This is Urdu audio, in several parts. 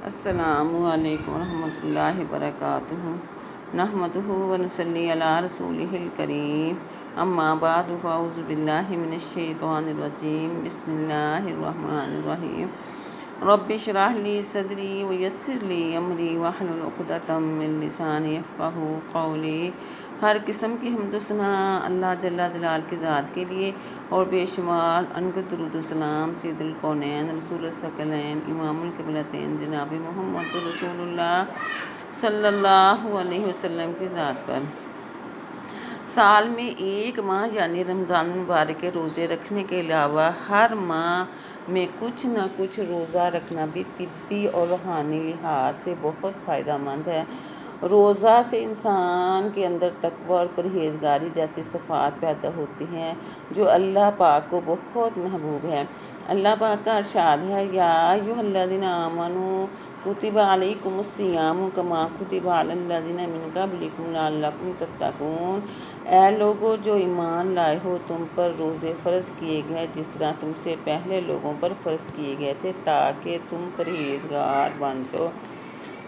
السلام علیکم ورحمۃ اللہ وبرکاتہ۔ نحمدہ ونصلی علی رسولہ الکریم، اما بعد فاعوذ باللہ من الشیطان الرجیم، بسم اللہ الرحمن الرحیم۔ رب اشرح لی صدری ویسر لی امری واحلل عقدۃ من لسانی یفقہوا قولی۔ ہر قسم کی حمد و ثنا اللہ جل جلال کی ذات کے لیے اور بے شمار انگت درود و سلام سید الکونین رسول الثقلین امام القبلتین جناب محمد رسول اللہ صلی اللہ علیہ وسلم کی ذات پر۔ سال میں ایک ماہ یعنی رمضان المبارک کے روزے رکھنے کے علاوہ ہر ماہ میں کچھ نہ کچھ روزہ رکھنا بھی طبی اور روحانی لحاظ سے بہت فائدہ مند ہے۔ روزہ سے انسان کے اندر تقوی اور پرہیزگاری جیسی صفات پیدا ہوتی ہیں جو اللہ پاک کو بہت محبوب ہے۔ اللہ پاک کا ارشاد ہے، یا ایھا الذین آمنوا کتب علیکم الصیام کما کتب علی الذین من قبلکم لعلکم تتقون۔ اے لوگو جو ایمان لائے ہو، تم پر روزے فرض کیے گئے جس طرح تم سے پہلے لوگوں پر فرض کیے گئے تھے تاکہ تم پرہیزگار بن جاؤ۔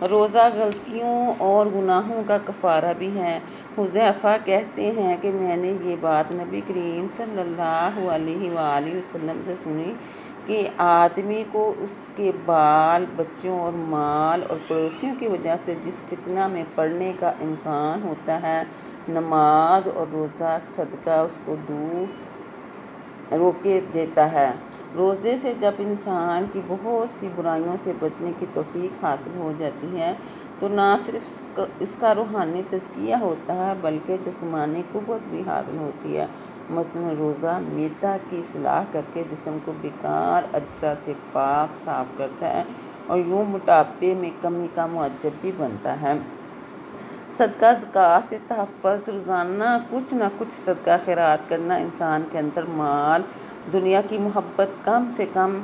روزہ غلطیوں اور گناہوں کا کفارہ بھی ہے۔ حذیفہ کہتے ہیں کہ میں نے یہ بات نبی کریم صلی اللہ علیہ وآلہ وسلم سے سنی کہ آدمی کو اس کے بال بچوں اور مال اور پڑوسیوں کی وجہ سے جس فتنہ میں پڑنے کا امکان ہوتا ہے، نماز اور روزہ صدقہ اس کو دور روکے دیتا ہے۔ روزے سے جب انسان کی بہت سی برائیوں سے بچنے کی توفیق حاصل ہو جاتی ہے تو نہ صرف اس کا روحانی تزکیہ ہوتا ہے بلکہ جسمانی قوت بھی حاصل ہوتی ہے۔ مثلاً روزہ معدہ کی اصلاح کر کے جسم کو بیکار اجزاء سے پاک صاف کرتا ہے اور یوں موٹاپے میں کمی کا موجب بھی بنتا ہے۔ صدقہ زکوٰۃ سے تحفظ۔ روزانہ کچھ نہ کچھ صدقہ خیرات کرنا انسان کے اندر مال دنیا کی محبت کم سے کم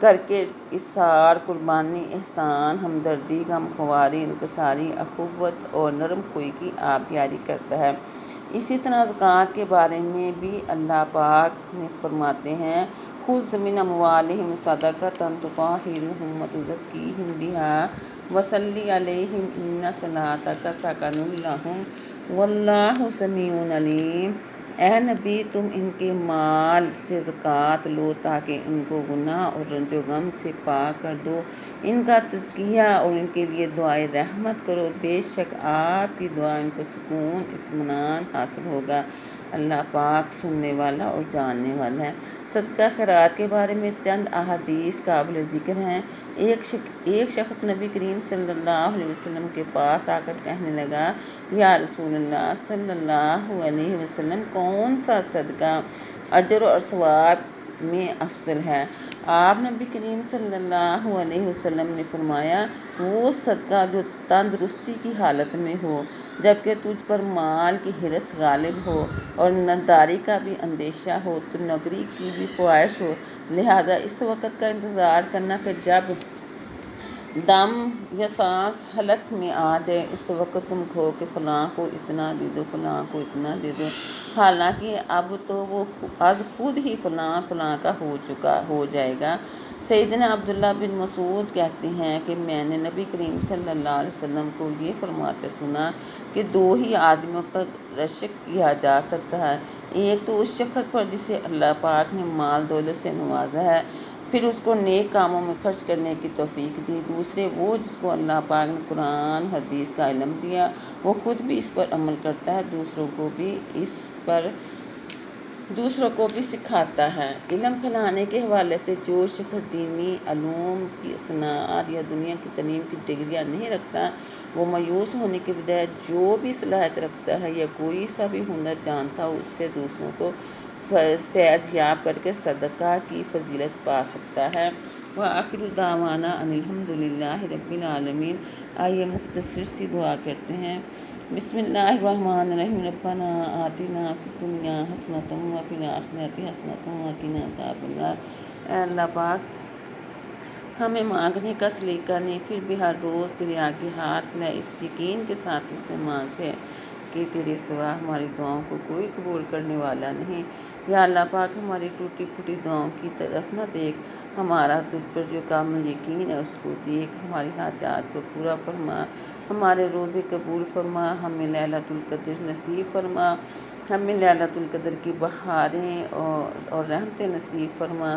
کر کے ایثار، قربانی، احسان، ہمدردی، غمخواری، انکساری، اخوت اور نرم خوئی کی آبیاری کرتا ہے۔ اسی طرح زکوٰۃ کے بارے میں بھی اللہ پاک فرماتے ہیں، خذ من اموالہم صدقۃ تطہرھم وتزکیہم بہا وصلی علیہم ان صلاتک سکن لہم واللہ سمیع علیم۔ اے نبی، تم ان کے مال سے زکوٰۃ لو تاکہ ان کو گناہ اور رنج و غم سے پاک کر دو، ان کا تزکیہ اور ان کے لیے دعائے رحمت کرو، بے شک آپ کی دعا ان کو سکون اطمینان حاصل ہوگا۔ اللہ پاک سننے والا اور جاننے والا ہے۔ صدقہ خیرات کے بارے میں چند احادیث قابل ذکر ہیں۔ ایک شخص نبی کریم صلی اللہ علیہ وسلم کے پاس آ کر کہنے لگا، یا رسول اللہ صلی اللہ علیہ وسلم، کون سا صدقہ اجر اور ثواب میں افضل ہے؟ آپ نبی کریم صلی اللہ علیہ وسلم نے فرمایا، وہ صدقہ جو تندرستی کی حالت میں ہو جبکہ تجھ پر مال کی حرص غالب ہو اور ناداری کا بھی اندیشہ ہو تو نگری کی بھی خواہش ہو، لہذا اس وقت کا انتظار کرنا کہ جب دم یا سانس حلق میں آ جائے، اس وقت تم کہو کہ فلاں کو اتنا دے دو، فلاں کو اتنا دے دو، حالانکہ اب تو وہ از خود ہی فلاں فلاں کا ہو جائے گا۔ سیدنا عبداللہ بن مسعود کہتے ہیں کہ میں نے نبی کریم صلی اللہ علیہ وسلم کو یہ فرماتے سنا کہ دو ہی آدمیوں پر رشک کیا جا سکتا ہے، ایک تو اس شخص پر جسے اللہ پاک نے مال دولت سے نوازا ہے پھر اس کو نیک کاموں میں خرچ کرنے کی توفیق دی، دوسرے وہ جس کو اللہ پاک نے قرآن حدیث کا علم دیا، وہ خود بھی اس پر عمل کرتا ہے، دوسروں کو بھی سکھاتا ہے۔ علم پھیلانے کے حوالے سے جو شخص دینی علوم کی صنعت یا دنیا کی تعلیم کی ڈگریاں نہیں رکھتا، وہ مایوس ہونے کے بجائے جو بھی صلاحیت رکھتا ہے یا کوئی سا بھی ہنر جانتا ہو، اس سے دوسروں کو فیض یاب کر کے صدقہ کی فضیلت پا سکتا ہے۔ وآخر دعوانا ان الحمد للہ رب العالمین۔ آئیے مختصر سی دعا کرتے ہیں۔ بسم اللہ الرحمن الرحیم۔ ربنا آتنا فی الدنیا حسنۃ وفی الآخرۃ حسنۃ وقنا عذاب النار۔ اے اللہ پاک، ہمیں مانگنے کا سلیقہ نہیں، پھر بھی ہر روز تیرے آگے ہاتھ پھیلائے اس یقین کے ساتھ اس سے مانگتے ہیں کہ تیرے سوا ہماری دعاؤں کو کوئی قبول کرنے والا نہیں۔ یا اللہ پاک، ہماری ٹوٹی پھوٹی دعاؤں کی طرف نہ دیکھ، ہمارا تجھ پر جو کامل یقین ہے اس کو دیکھ، ہماری حاجات کو پورا فرما، ہمارے روزے قبول فرما، ہمیں لیلۃ القدر نصیب فرما، ہمیں لیلۃ القدر کی بہاریں اور رحمتیں نصیب فرما۔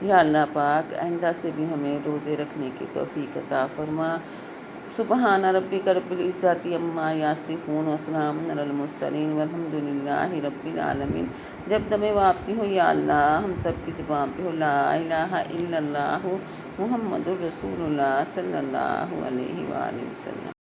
یا اللہ پاک آئندہ سے بھی ہمیں روزے رکھنے کی توفیق عطا فرما۔ سبحان ربک رب العزت عما یصفون وسلام علی المرسلین والحمد للہ رب العالمین۔ جب دم واپسی ہو یا اللہ ہم سب کی زبان پہ ہو لا الہ الا اللہ محمد الرسول اللہ صلی اللہ علیہ وآلہ وسلم۔